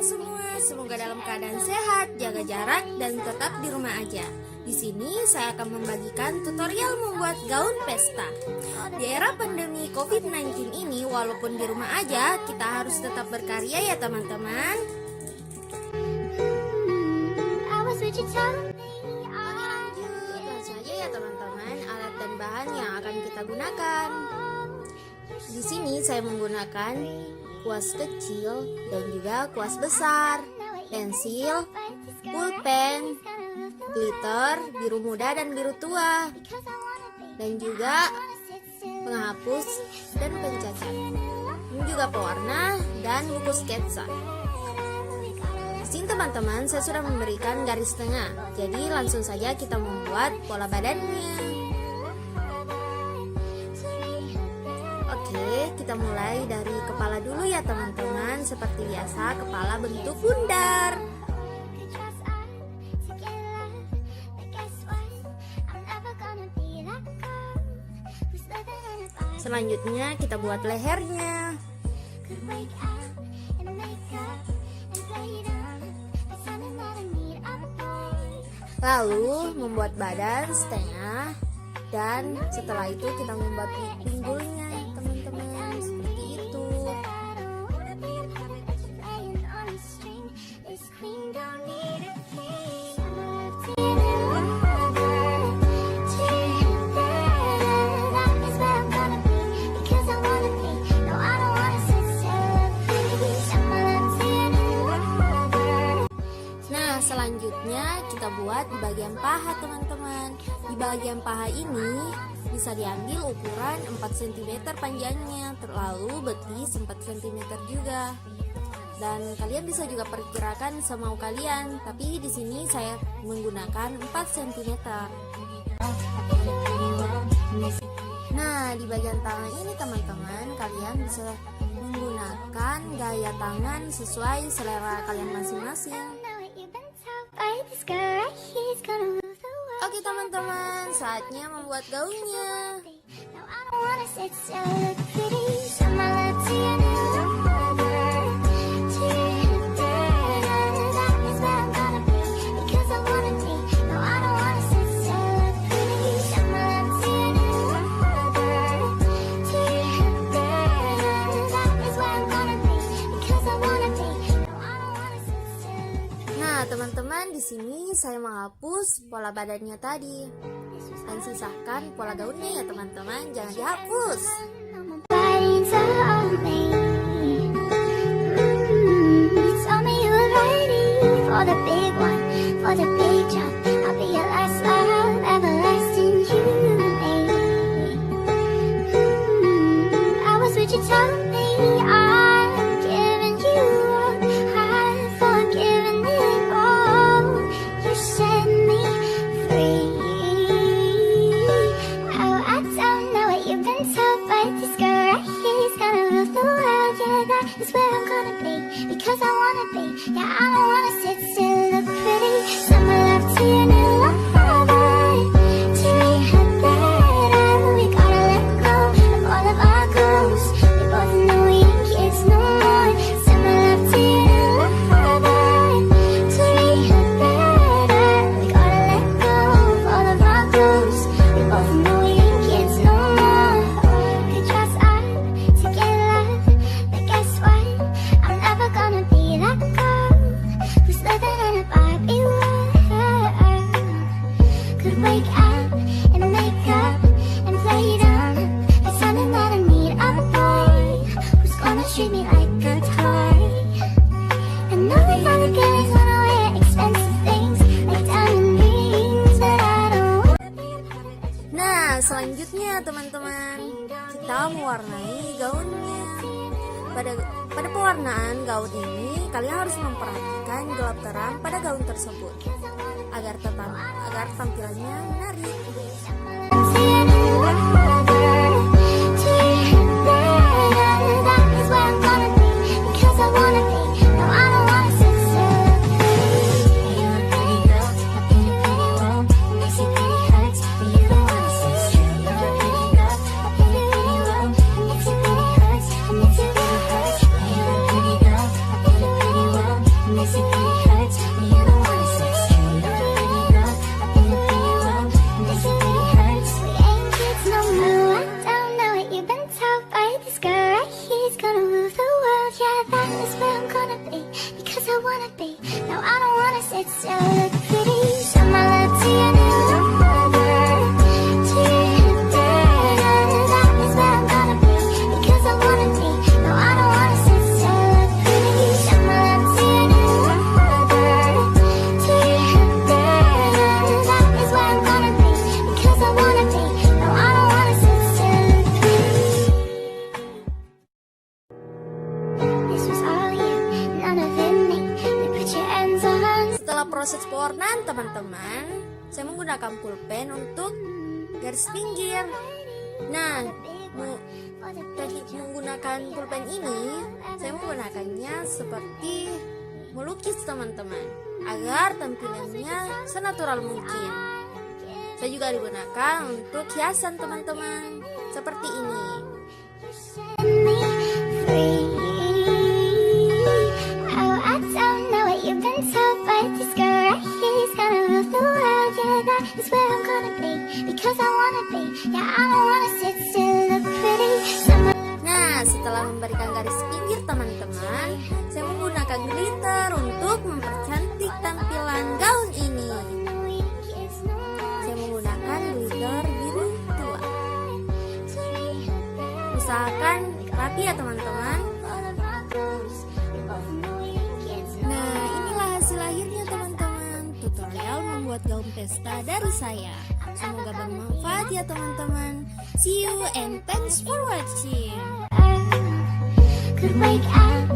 teman-teman semua, semoga dalam keadaan sehat, jaga jarak, dan tetap di rumah aja. Di sini saya akan membagikan tutorial membuat gaun pesta. Di era pandemi COVID-19 ini, walaupun di rumah aja, kita harus tetap berkarya ya teman-teman. Langsung aja ya teman-teman, alat dan bahan yang akan kita gunakan. Di sini saya menggunakan kuas kecil dan juga kuas besar, pensil, pulpen, glitter, biru muda dan biru tua, dan juga penghapus dan pencacat. Ini juga pewarna dan buku sketsa. Di sini teman-teman, saya sudah memberikan garis tengah. Jadi langsung saja kita membuat pola badannya. Oke, kita mulai dari kepala dulu ya teman-teman. Seperti biasa, kepala bentuk bundar. Selanjutnya kita buat lehernya. Lalu membuat badan setengah, dan setelah itu kita membuat pinggulnya teman-teman, seperti itu. Nah, selanjutnya kita buat di bagian paha teman-teman. Di bagian paha ini bisa diambil ukuran 4 cm panjangnya, lalu betis 4 cm juga. Dan kalian bisa juga perkirakan semau kalian, tapi di sini saya menggunakan 4 cm. Nah, di bagian tangan ini teman-teman, kalian bisa menggunakan gaya tangan sesuai selera kalian masing-masing. Oke teman-teman, saatnya membuat gaunnya. Nah, teman-teman, di sini saya menghapus pola badannya tadi dan sisakan pola gaunnya ya teman-teman, jangan dihapus. Nah, selanjutnya teman-teman, kita mewarnai gaunnya. Pada pewarnaan gaun ini, kalian harus memperhatikan gelap terang pada gaun tersebut agar tampilannya menarik. still look pretty. Show my love to your new mother, to your dad. That is where I'm gonna be, because I wanna be. No, I don't wanna sit still, look pretty. Show my love to your new mother, to your dad. That is where I'm gonna be, because I wanna be. No, I don't wanna sit still, look pretty. This was all you, none of it me. You put your hands on. Setelah proses pewarnaan teman-teman, saya menggunakan pulpen untuk garis pinggir. Nah, teknik menggunakan pulpen ini, saya menggunakannya seperti melukis teman-teman, agar tampilannya senatural mungkin. Saya juga digunakan untuk hiasan teman-teman, seperti ini. Me free. Oh, I don't know what you've been told, but this girl right here is gonna rule the world. Yeah, that is where I'm gonna be, because I wanna be. Yeah, I don't wanna sit still, look pretty. Nah, setelah memberikan garis pinggir teman-teman, saya menggunakan glitter untuk mempercantik tampilan gaun ini. Saya menggunakan glitter biru tua. Usahakan rapi ya teman-teman. Nah, inilah hasil akhirnya teman-teman. Tutorial membuat gaun pesta dari saya. Semoga bermanfaat ya teman-teman. See you and thanks for watching. Could wake up